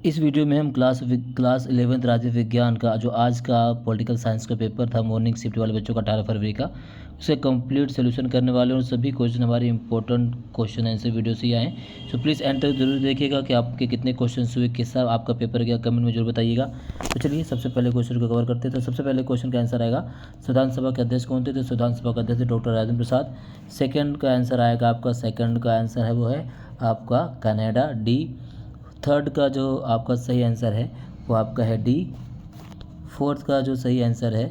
इस वीडियो में हम क्लास 11th राज्य विज्ञान का जो आज का पॉलिटिकल साइंस का पेपर था मॉर्निंग शिफ्ट वाले बच्चों का 18 फरवरी का, उसे कंप्लीट सोल्यूशन करने वाले और सभी क्वेश्चन हमारे इंपॉर्टेंट क्वेश्चन आंसर वीडियो से ही आए। सो प्लीज़ एंड तक जरूर देखिएगा कि आपके कितने क्वेश्चन हुए, कैसा आपका पेपर गया, कमेंट में जरूर बताइएगा। तो चलिए सबसे पहले क्वेश्चन को कवर करते हैं। तो सबसे पहले क्वेश्चन का आंसर आएगा संविधान सभा के अध्यक्ष कौन थे? तो संविधान सभा के अध्यक्ष डॉक्टर राजेंद्र प्रसाद। सेकेंड का आंसर आएगा आपका, सेकेंड का आंसर है वो है आपका कनाडा, डी। थर्ड का जो आपका सही आंसर है वो आपका है डी। फोर्थ का जो सही आंसर है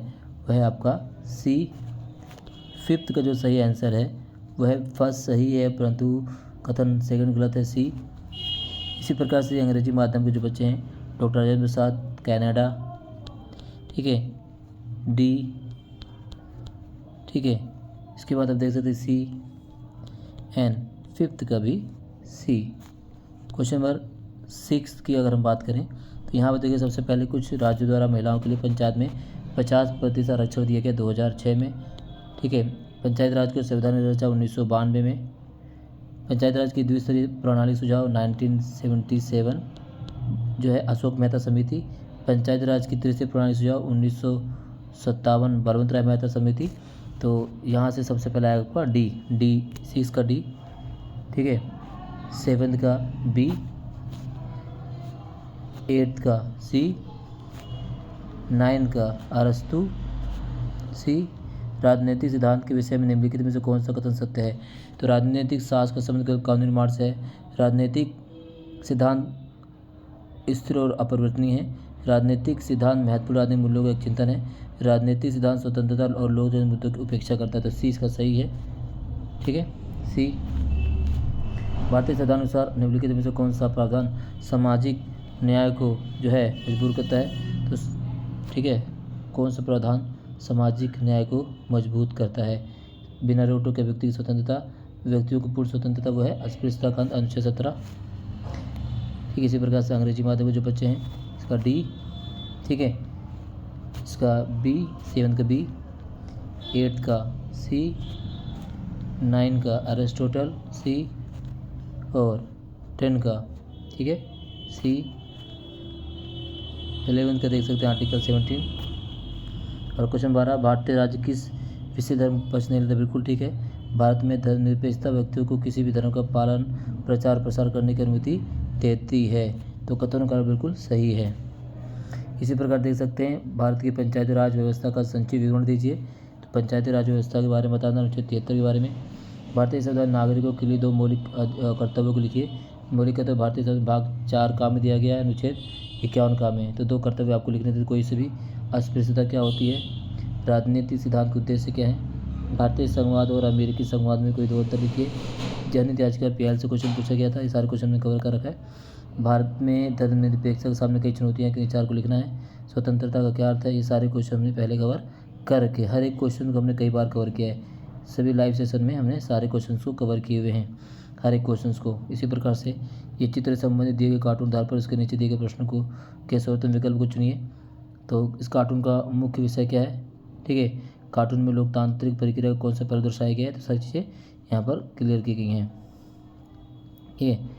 वह है आपका सी। फिफ्थ का जो सही आंसर है वह फर्स्ट सही है परंतु कथन सेकंड गलत है, सी। इसी प्रकार से अंग्रेजी माध्यम के जो बच्चे हैं डॉक्टर राजेंद्र प्रसाद, कनाडा, ठीक है, डी, ठीक है। इसके बाद आप देख सकते हैं सी एंड फिफ्थ का भी सी। क्वेश्चन नंबर 6 की अगर हम बात करें तो यहाँ पर देखिए सबसे पहले कुछ राज्यों द्वारा महिलाओं के लिए पंचायत में 50% आरक्षण दिया गया 2006 में, ठीक है। पंचायत राज को संविधान रचा 1992 में। पंचायत राज की द्विस्तरीय प्रणाली सुझाव 1977 जो है अशोक मेहता समिति। पंचायत राज की त्रिस्तरीय प्रणाली सुझाव 1957 बलवंत राय मेहता समिति। तो यहाँ से सबसे पहले आएगा आपका डी 6 का डी, ठीक है। 7 का बी, 8 का सी, 9 का अरस्तु, सी। राजनीतिक सिद्धांत के विषय में निम्नलिखित में से कौन सा कथन सत्य है? तो राजनीतिक शास्त्र का संबंध कानूनी निर्माण से है। राजनीतिक सिद्धांत स्थिर और अपरिवर्तनीय है। राजनीतिक सिद्धांत महत्वपूर्ण राजनीतिक मूल्यों का एक चिंतन है। राजनीतिक सिद्धांत स्वतंत्रता और लोकतंत्र मुद्दों की उपेक्षा करता है। तो सी इसका सही है, ठीक है, सी। भारतीय संविधान अनुसार निम्नलिखित में से कौन सा प्रावधान सामाजिक न्याय को जो है मजबूर करता है? तो ठीक है, कौन सा प्रावधान सामाजिक न्याय को मजबूत करता है? बिना रोकों के व्यक्ति की स्वतंत्रता, व्यक्तियों को पूर्ण स्वतंत्रता, वो है अस्पृश्यता का अनुच्छेद 17, ठीक। इसी प्रकार से अंग्रेजी माध्यम के जो बच्चे हैं इसका डी, ठीक है, इसका बी, 7 का बी, 8 का सी, 9 का अरिस्टोटल, सी, और 10 का, ठीक है, सी। 11 का देख सकते हैं आर्टिकल 17। और क्वेश्चन 12, भारतीय राज्य किस विषय धर्म पक्ष नहीं लेता? बिल्कुल ठीक है, भारत में धर्मनिरपेक्षता व्यक्तियों को किसी भी धर्म का पालन, प्रचार, प्रसार करने की अनुमति देती है। तो कथन का बिल्कुल सही है। इसी प्रकार देख सकते हैं भारत की पंचायती राज व्यवस्था का संक्षिप्त विवरण दीजिए। तो पंचायती राज व्यवस्था के बारे में बताना, अनुच्छेद 73 के बारे में। भारतीय संविधान नागरिकों के लिए 2 मौलिक कर्तव्यों को लिखिए। मौलिक कर्तव्य भारतीय संविधान भाग 4 का में दिया गया है, अनुच्छेद 51 का में। तो 2 कर्तव्य आपको लिखने थे, कोई से भी। अस्पृश्यता क्या होती है? राजनीतिक सिद्धांत का उद्देश्य क्या है? भारतीय संघवाद और अमेरिकी संघवाद में कोई 2 अंतर लिखिए। जनहित याचिका PL से क्वेश्चन पूछा गया था, ये सारे क्वेश्चन में कवर कर रखा है। भारत में धर्मनिरपेक्षता के सामने कई चुनौतियाँ, कि 4 को लिखना है। स्वतंत्रता का क्या अर्थ है? ये सारे क्वेश्चन हमने पहले कवर कर रखे। हर एक क्वेश्चन को हमने कई बार कवर किया है। सभी लाइव सेशन में हमने सारे क्वेश्चन को कवर किए हुए हैं, हर एक क्वेश्चन को। इसी प्रकार से ये चित्र संबंधित दिए गए कार्टून आधार पर उसके नीचे दिए गए प्रश्न को के सर्वोत्तम विकल्प को चुनिए। तो इस कार्टून का मुख्य विषय क्या है, ठीक है। कार्टून में लोकतांत्रिक प्रक्रिया का कौन सा पहलू दर्शाया गया है? तो सारी चीज़ें यहाँ पर क्लियर की गई हैं, ठीक है।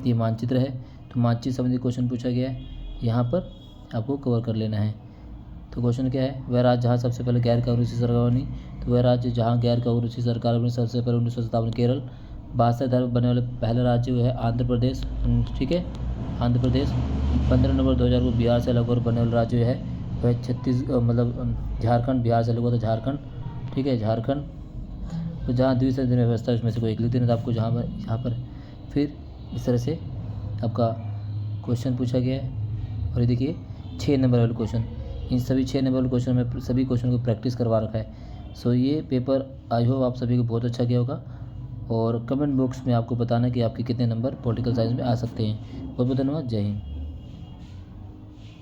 ये मानचित्र है, तो मानचित्र संबंधी क्वेश्चन पूछा गया है, यहाँ पर आपको कवर कर लेना है। तो क्वेश्चन क्या है? वह राज्य जहाँ सबसे पहले गैर कानूनी सरकार बनी? तो वह राज्य जहाँ गैर कानूनी सरकार बनी सबसे पहले 1957 केरल। भाषा धर्म बनने वाले पहला राज्य वो है आंध्र प्रदेश, ठीक है, आंध्र प्रदेश। 15 नवंबर 2000 को बिहार से अलग और बनने वाला राज्य है वह झारखंड। बिहार से अलग हुआ था झारखंड, ठीक है, झारखंड। तो जहाँ द्विसंधि व्यवस्था उसमें से कोई एक लिख देना था आपको, यहाँ पर फिर इस तरह से आपका क्वेश्चन पूछा गया है। और ये देखिए 6 नंबर वाले क्वेश्चन, इन सभी 6 नंबर वाले क्वेश्चन में सभी क्वेश्चन को प्रैक्टिस करवा रखा है। सो ये पेपर आई होप आप सभी को बहुत अच्छा गया होगा। और कमेंट बॉक्स में आपको बताना कि आपके कितने नंबर पॉलिटिकल साइंस में आ सकते हैं। बहुत बहुत धन्यवाद, जय हिंद।